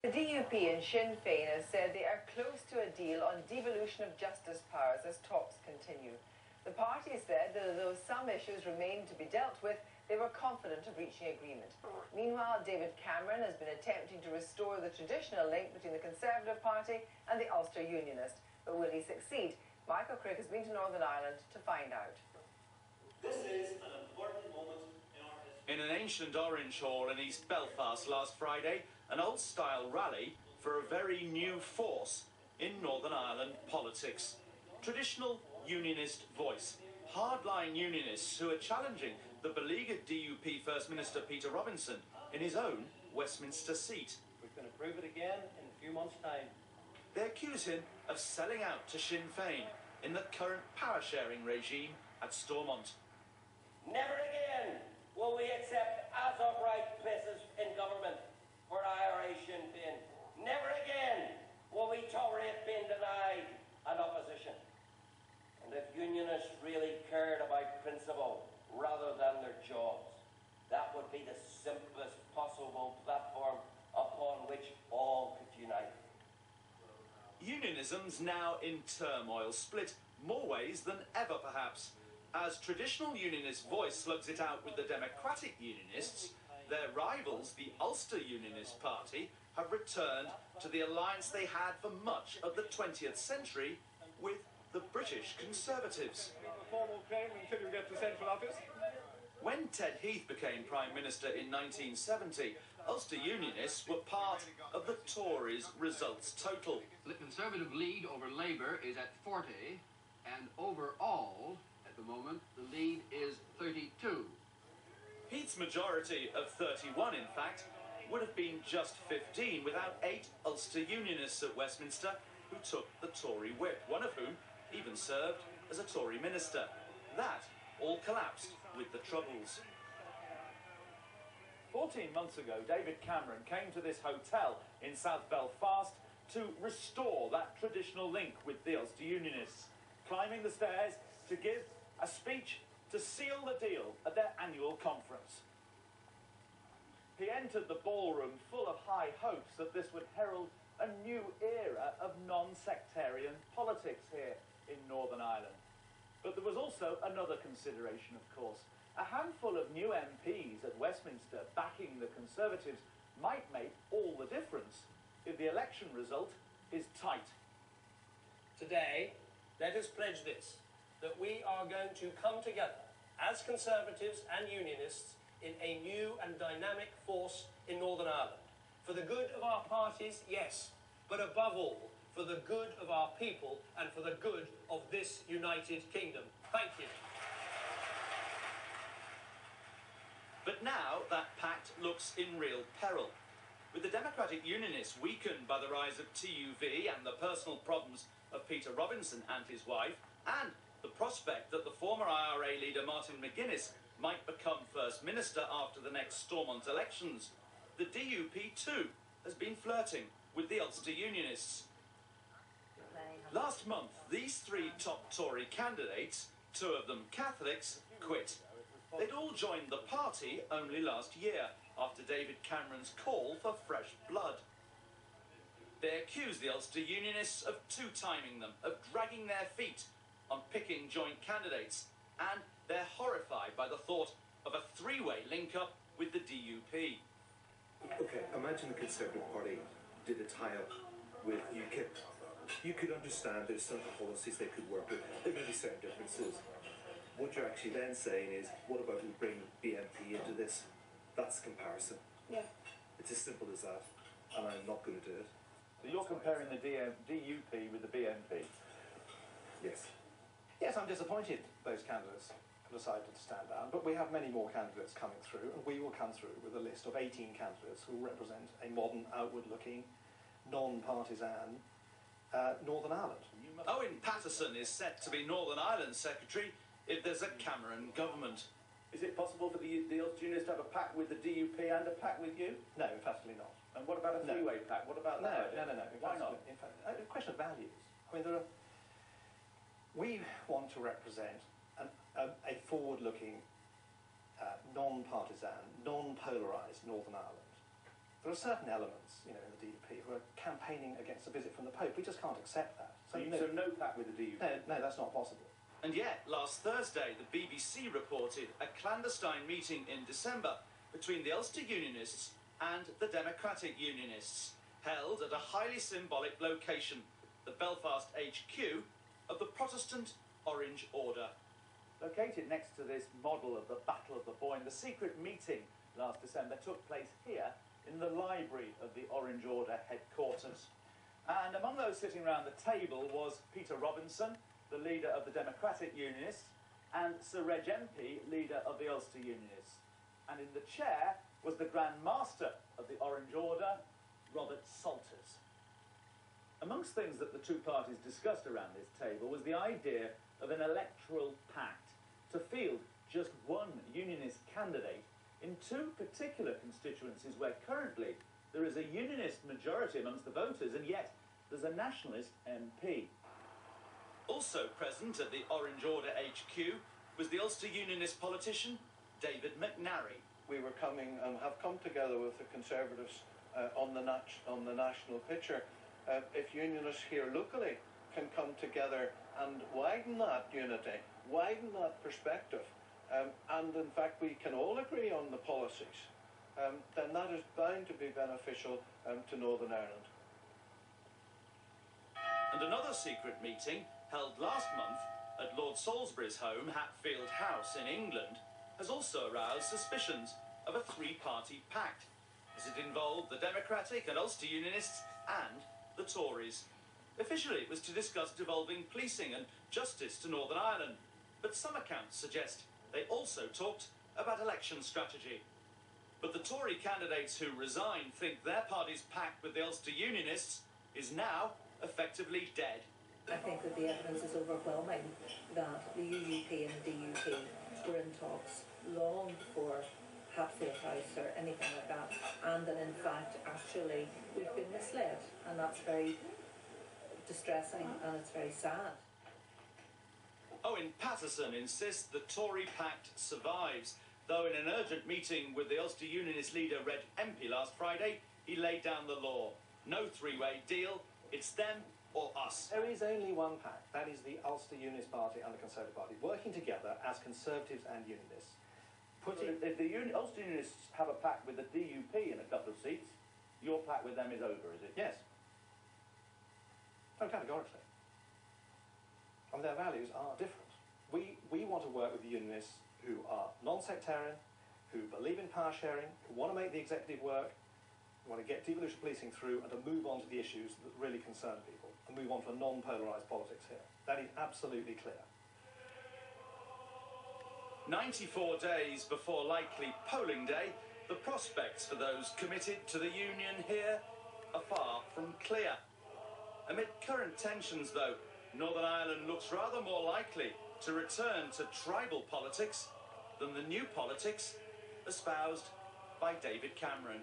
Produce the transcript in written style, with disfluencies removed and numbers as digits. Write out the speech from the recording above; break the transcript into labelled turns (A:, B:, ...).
A: The DUP and Sinn Féin have said they are close to a deal on devolution of justice powers as talks continue. The parties said that though some issues remain to be dealt with, they were confident of reaching agreement. Meanwhile, David Cameron has been attempting to restore the traditional link between the Conservative Party and the Ulster Unionist. But will he succeed? Michael Crick has been to Northern Ireland to find out.
B: This is an important moment in our history.
C: In an ancient orange hall in East Belfast last Friday, an old-style rally for a very new force in Northern Ireland politics. Traditional unionist voice. Hardline unionists who are challenging the beleaguered DUP First Minister Peter Robinson in his own Westminster seat.
B: We can approve it again in a few months' time.
C: They accuse him of selling out to Sinn Féin in the current power-sharing regime at Stormont.
D: Never again will we accept as of right places in government for IRA Sinn Féin. Never again will we tolerate being denied an opposition. And if unionists really cared about principle rather than their jobs, that would be the simplest possible platform upon which all could unite.
C: Unionism's now in turmoil, split more ways than ever perhaps. As traditional unionist voice slugs it out with the democratic unionists, their rivals, the Ulster Unionist Party, have returned to the alliance they had for much of the 20th century with the British Conservatives.
E: Formal claim until you get to central office.
C: When Ted Heath became Prime Minister in 1970, Ulster Unionists were part of the Tories' results total.
F: The Conservative lead over Labour is at 40, and overall, at the moment, the lead is 32.
C: Heath's majority of 31, in fact, would have been just 15 without 8 Ulster Unionists at Westminster who took the Tory whip, one of whom even served as a Tory minister. That all collapsed with the Troubles.
E: 14 months ago, David Cameron came to this hotel in South Belfast to restore that traditional link with the Ulster Unionists, climbing the stairs to give a speech to seal the deal at their annual conference. He entered the ballroom full of high hopes that this would herald a new era of non-sectarian politics here in Northern Ireland. But there was also another consideration, of course. A handful of new MPs at Westminster backing the Conservatives might make all the difference if the election result is tight.
B: Today, let us pledge this, that we are going to come together as Conservatives and Unionists in a new and dynamic force in Northern Ireland. For the good of our parties, yes, but above all, for the good of our people and for the good of this United Kingdom. Thank you.
C: But now that pact looks in real peril. With the Democratic Unionists weakened by the rise of TUV and the personal problems of Peter Robinson and his wife, and the prospect that the former IRA leader Martin McGuinness might become First Minister after the next Stormont elections, the DUP too has been flirting with the Ulster Unionists. Last month, these 3 top Tory candidates, 2 of them Catholics, quit. They'd all joined the party only last year, after David Cameron's call for fresh blood. They accuse the Ulster Unionists of two-timing them, of dragging their feet on picking joint candidates, and they're horrified by the thought of a 3-way link-up with the DUP.
G: Okay, imagine the Conservative Party did a tie-up with UKIP. You could understand there's some policies they could work with. There may be certain differences. What you're actually then saying is, what about we bring BNP into this? That's the comparison.
A: Yeah.
G: It's as simple as that, and I'm not going to do it.
E: So you're comparing the DUP with the BNP?
G: Yes.
H: Yes, I'm disappointed those candidates have decided to stand down, but we have many more candidates coming through, and we will come through with a list of 18 candidates who will represent a modern, outward-looking, non-partisan Northern Ireland.
C: Owen Paterson is set to be Northern Ireland Secretary if there's a Cameron government.
E: Is it possible for the Ulster Unionists to have a pact with the DUP and a pact with you?
H: No, emphatically not.
E: And what about a 3-way pact? What about that?
H: No.
E: Why not?
H: In fact, a question of values. I mean, we want to represent a forward-looking, non-partisan, non-polarised Northern Ireland. There are certain elements, in the DUP who are campaigning against a visit from the Pope. We just can't accept that.
E: So no pact with the DUP?
H: No, that's not possible.
C: And yet, last Thursday, the BBC reported a clandestine meeting in December between the Ulster Unionists and the Democratic Unionists, held at a highly symbolic location, the Belfast HQ of the Protestant Orange Order.
E: Located next to this model of the Battle of the Boyne, the secret meeting last December took place here in the library of the Orange Order headquarters. And among those sitting around the table was Peter Robinson, the leader of the Democratic Unionists, and Sir Reg MP, leader of the Ulster Unionists. And in the chair was the Grand Master of the Orange Order, Robert Salters. Amongst things that the two parties discussed around this table was the idea of an electoral pact to field just one unionist candidate in two particular constituencies where currently there is a unionist majority amongst the voters, and yet there's a nationalist MP.
C: Also present at the Orange Order HQ was the Ulster Unionist politician, David McNary.
H: We were have come together with the Conservatives on the national picture. If unionists here locally can come together and widen that unity, widen that perspective, and in fact we can all agree on the policies, then that is bound to be beneficial to Northern Ireland.
C: And another secret meeting, held last month at Lord Salisbury's home, Hatfield House in England, has also aroused suspicions of a three-party pact, as it involved the Democratic and Ulster Unionists and the Tories. Officially, it was to discuss devolving policing and justice to Northern Ireland, but some accounts suggest they also talked about election strategy. But the Tory candidates who resigned think their party's pact with the Ulster Unionists is now effectively dead.
I: I think that the evidence is overwhelming that the UUP and the DUP were in talks long before Hatfield House or anything like that, and that in fact actually we've been misled, and that's very distressing and it's very sad.
C: Owen Paterson insists the Tory pact survives, though in an urgent meeting with the Ulster Unionist leader Reg MP last Friday, he laid down the law. No three-way deal, it's them or us.
H: There is only one pact, that is the Ulster Unionist Party and the Conservative Party, working together as Conservatives and Unionists.
E: If the Ulster Unionists have a pact with the DUP in a couple of seats, your pact with them is over, is it?
H: Yes. No, categorically. And their values are different. We want to work with the Unionists who are non-sectarian, who believe in power sharing, who want to make the executive work, who want to get devolution policing through and to move on to the issues that really concern people, and move on to a non-polarised politics here. That is absolutely clear.
C: 94 days before likely polling day, the prospects for those committed to the union here are far from clear. Amid current tensions, though, Northern Ireland looks rather more likely to return to tribal politics than the new politics espoused by David Cameron.